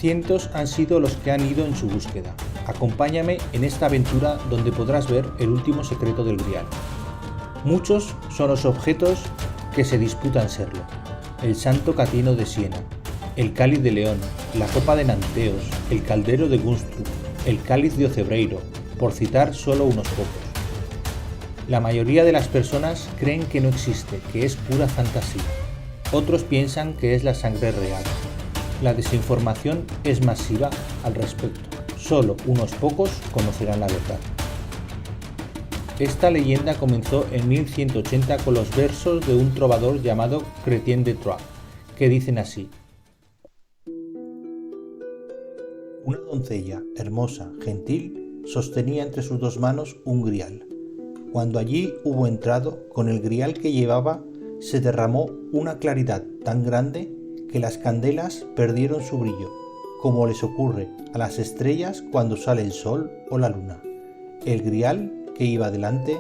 Cientos han sido los que han ido en su búsqueda. Acompáñame en esta aventura donde podrás ver el último secreto del Grial. Muchos son los objetos que se disputan serlo. El santo catino de Siena, el cáliz de León, la copa de Nanteos, el caldero de Gunstrup, el cáliz de Ocebreiro, por citar solo unos pocos. La mayoría de las personas creen que no existe, que es pura fantasía. Otros piensan que es la sangre real. La desinformación es masiva al respecto. Solo unos pocos conocerán la verdad. Esta leyenda comenzó en 1180 con los versos de un trovador llamado Chrétien de Troyes, que dicen así: una doncella hermosa, gentil, sostenía entre sus dos manos un grial. Cuando allí hubo entrado, con el grial que llevaba, se derramó una claridad tan grande que las candelas perdieron su brillo, como les ocurre a las estrellas cuando sale el sol o la luna. El grial que iba delante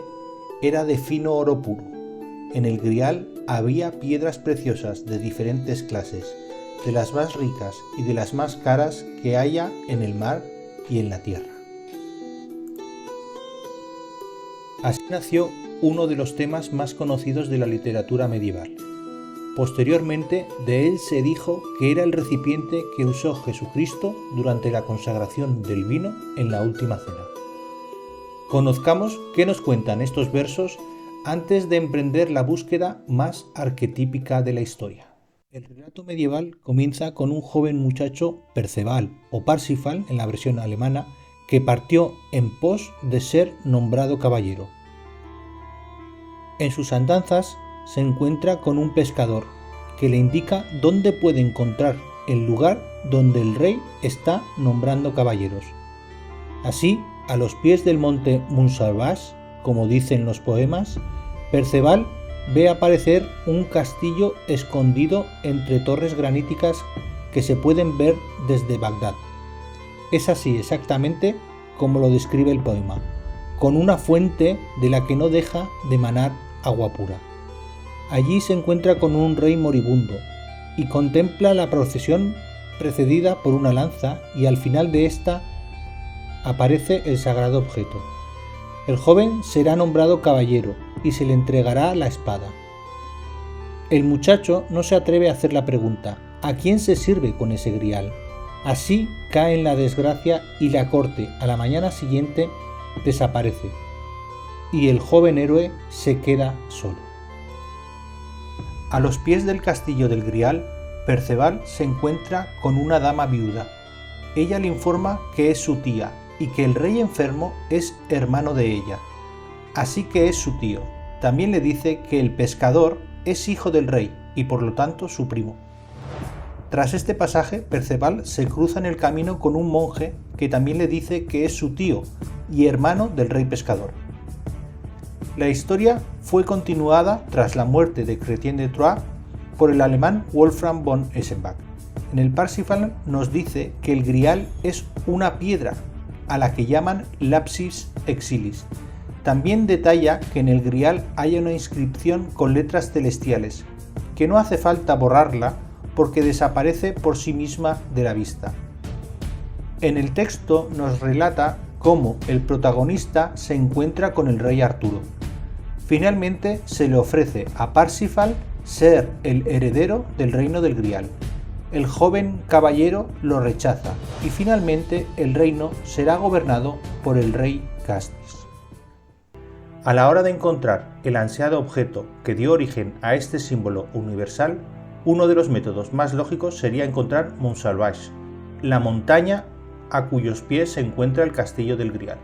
era de fino oro puro. En el grial había piedras preciosas de diferentes clases, de las más ricas y de las más caras que haya en el mar y en la tierra. Así nació uno de los temas más conocidos de la literatura medieval. Posteriormente, de él se dijo que era el recipiente que usó Jesucristo durante la consagración del vino en la última cena. Conozcamos qué nos cuentan estos versos antes de emprender la búsqueda más arquetípica de la historia. El relato medieval comienza con un joven muchacho, Perceval o Parsifal en la versión alemana, que partió en pos de ser nombrado caballero. En sus andanzas se encuentra con un pescador que le indica dónde puede encontrar el lugar donde el rey está nombrando caballeros. Así, a los pies del monte Montsalvage, como dicen los poemas, Perceval ve aparecer un castillo escondido entre torres graníticas que se pueden ver desde Bagdad. Es así exactamente como lo describe el poema, con una fuente de la que no deja de manar agua pura. Allí se encuentra con un rey moribundo y contempla la procesión precedida por una lanza, y al final de esta aparece el sagrado objeto. El joven será nombrado caballero y se le entregará la espada. El muchacho no se atreve a hacer la pregunta: ¿a quién se sirve con ese grial? Así cae en la desgracia y la corte a la mañana siguiente desaparece y el joven héroe se queda solo. A los pies del castillo del Grial, Perceval se encuentra con una dama viuda. Ella le informa que es su tía y que el rey enfermo es hermano de ella, así que es su tío. También le dice que el pescador es hijo del rey y por lo tanto su primo. Tras este pasaje, Perceval se cruza en el camino con un monje que también le dice que es su tío y hermano del rey pescador. La historia fue continuada tras la muerte de Chrétien de Troyes por el alemán Wolfram von Eschenbach. En el Parsifal nos dice que el grial es una piedra, a la que llaman lapis exilis. También detalla que en el grial hay una inscripción con letras celestiales, que no hace falta borrarla porque desaparece por sí misma de la vista. En el texto nos relata cómo el protagonista se encuentra con el rey Arturo. Finalmente se le ofrece a Parsifal ser el heredero del reino del Grial. El joven caballero lo rechaza y finalmente el reino será gobernado por el rey Castis. A la hora de encontrar el ansiado objeto que dio origen a este símbolo universal, uno de los métodos más lógicos sería encontrar Montsalvage, la montaña a cuyos pies se encuentra el castillo del Grial.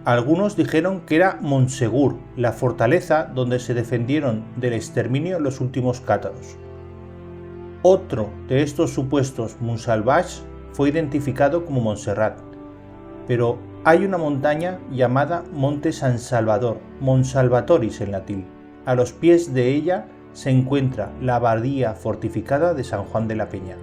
Algunos dijeron que era Montsegur, la fortaleza donde se defendieron del exterminio los últimos cátaros. Otro de estos supuestos Montsalvage fue identificado como Montserrat, pero hay una montaña llamada Monte San Salvador, Mont Salvatoris en latín. A los pies de ella se encuentra la abadía fortificada de San Juan de la Peña.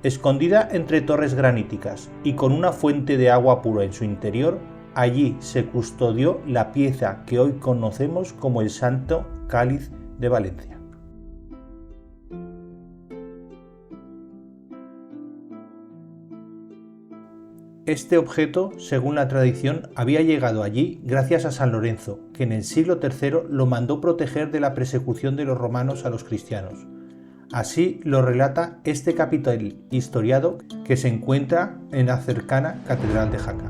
Escondida entre torres graníticas y con una fuente de agua pura en su interior, allí se custodió la pieza que hoy conocemos como el Santo Cáliz de Valencia. Este objeto, según la tradición, había llegado allí gracias a San Lorenzo, que en el siglo III lo mandó proteger de la persecución de los romanos a los cristianos. Así lo relata este capítulo historiado que se encuentra en la cercana Catedral de Jaca.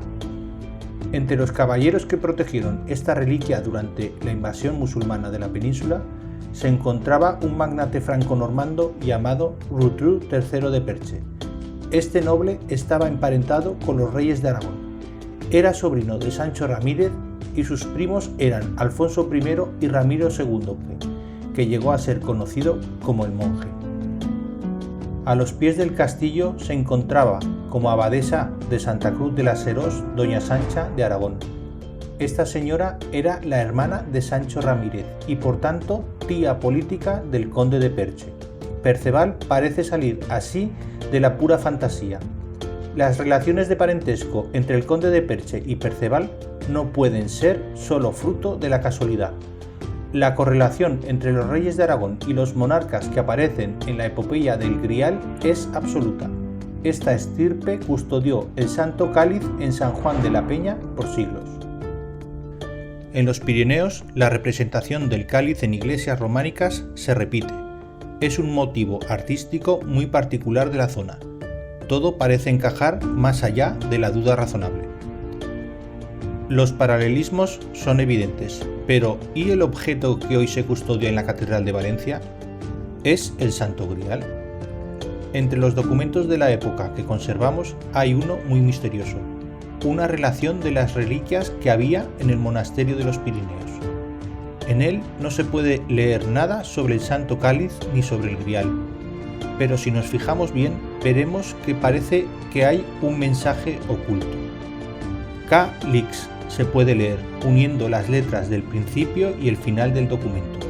Entre los caballeros que protegieron esta reliquia durante la invasión musulmana de la península se encontraba un magnate franco-normando llamado Rotrou III de Perche. Este noble estaba emparentado con los reyes de Aragón. Era sobrino de Sancho Ramírez y sus primos eran Alfonso I y Ramiro II, que llegó a ser conocido como el Monje. A los pies del castillo se encontraba como abadesa de Santa Cruz de las Serós doña Sancha de Aragón. Esta señora era la hermana de Sancho Ramírez y por tanto tía política del conde de Perche. Perceval parece salir así de la pura fantasía. Las relaciones de parentesco entre el conde de Perche y Perceval no pueden ser solo fruto de la casualidad. La correlación entre los reyes de Aragón y los monarcas que aparecen en la epopeya del Grial es absoluta. Esta estirpe custodió el Santo Cáliz en San Juan de la Peña por siglos. En los Pirineos, la representación del cáliz en iglesias románicas se repite. Es un motivo artístico muy particular de la zona. Todo parece encajar más allá de la duda razonable. Los paralelismos son evidentes, pero ¿y el objeto que hoy se custodia en la Catedral de Valencia? Es el Santo Grial. Entre los documentos de la época que conservamos hay uno muy misterioso, una relación de las reliquias que había en el monasterio de los Pirineos. En él no se puede leer nada sobre el Santo Cáliz ni sobre el Grial, pero si nos fijamos bien, veremos que parece que hay un mensaje oculto. K-Lix se puede leer, uniendo las letras del principio y el final del documento.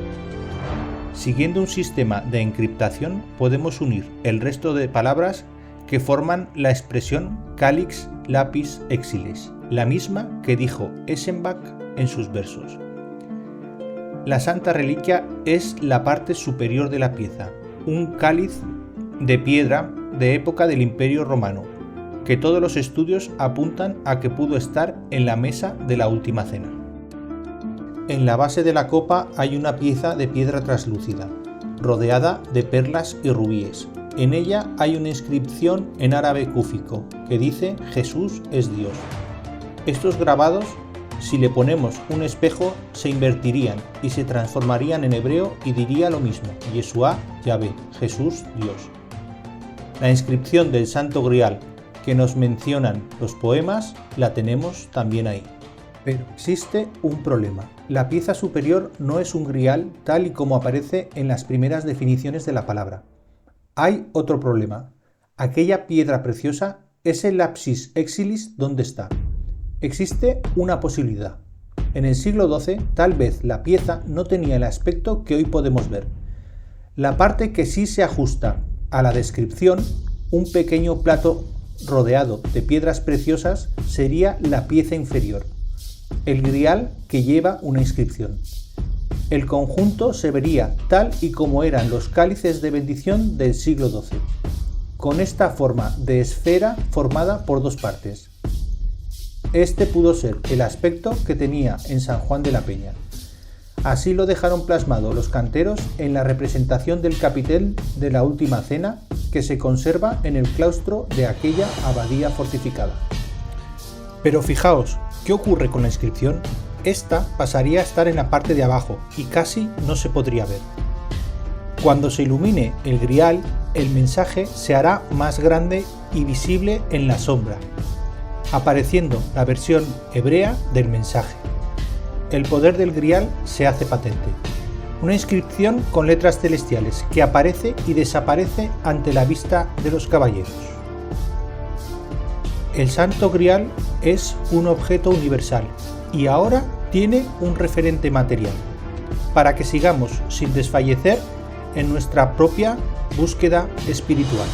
Siguiendo un sistema de encriptación, podemos unir el resto de palabras que forman la expresión Calix Lapis Exilis, la misma que dijo Eschenbach en sus versos. La santa reliquia es la parte superior de la pieza, un cáliz de piedra de época del Imperio Romano, que todos los estudios apuntan a que pudo estar en la mesa de la Última Cena. En la base de la copa hay una pieza de piedra translúcida, rodeada de perlas y rubíes. En ella hay una inscripción en árabe cúfico que dice Jesús es Dios. Estos grabados, si le ponemos un espejo, se invertirían y se transformarían en hebreo y diría lo mismo, Yeshua, Yahvé, Jesús, Dios. La inscripción del Santo Grial que nos mencionan los poemas la tenemos también ahí. Pero existe un problema. La pieza superior no es un grial tal y como aparece en las primeras definiciones de la palabra. Hay otro problema. Aquella piedra preciosa, ese lapis exilis, ¿dónde está? Existe una posibilidad. En el siglo XII, tal vez la pieza no tenía el aspecto que hoy podemos ver. La parte que sí se ajusta a la descripción, un pequeño plato rodeado de piedras preciosas, sería la pieza inferior, el grial que lleva una inscripción. El conjunto se vería tal y como eran los cálices de bendición del siglo XII, con esta forma de esfera formada por dos partes. Este pudo ser el aspecto que tenía en San Juan de la Peña. Así lo dejaron plasmado los canteros en la representación del capitel de la Última Cena que se conserva en el claustro de aquella abadía fortificada. Pero fijaos, ¿qué ocurre con la inscripción? Esta pasaría a estar en la parte de abajo y casi no se podría ver. Cuando se ilumine el grial, el mensaje se hará más grande y visible en la sombra, apareciendo la versión hebrea del mensaje. El poder del grial se hace patente. Una inscripción con letras celestiales que aparece y desaparece ante la vista de los caballeros. El Santo Grial es un objeto universal y ahora tiene un referente material, para que sigamos sin desfallecer en nuestra propia búsqueda espiritual.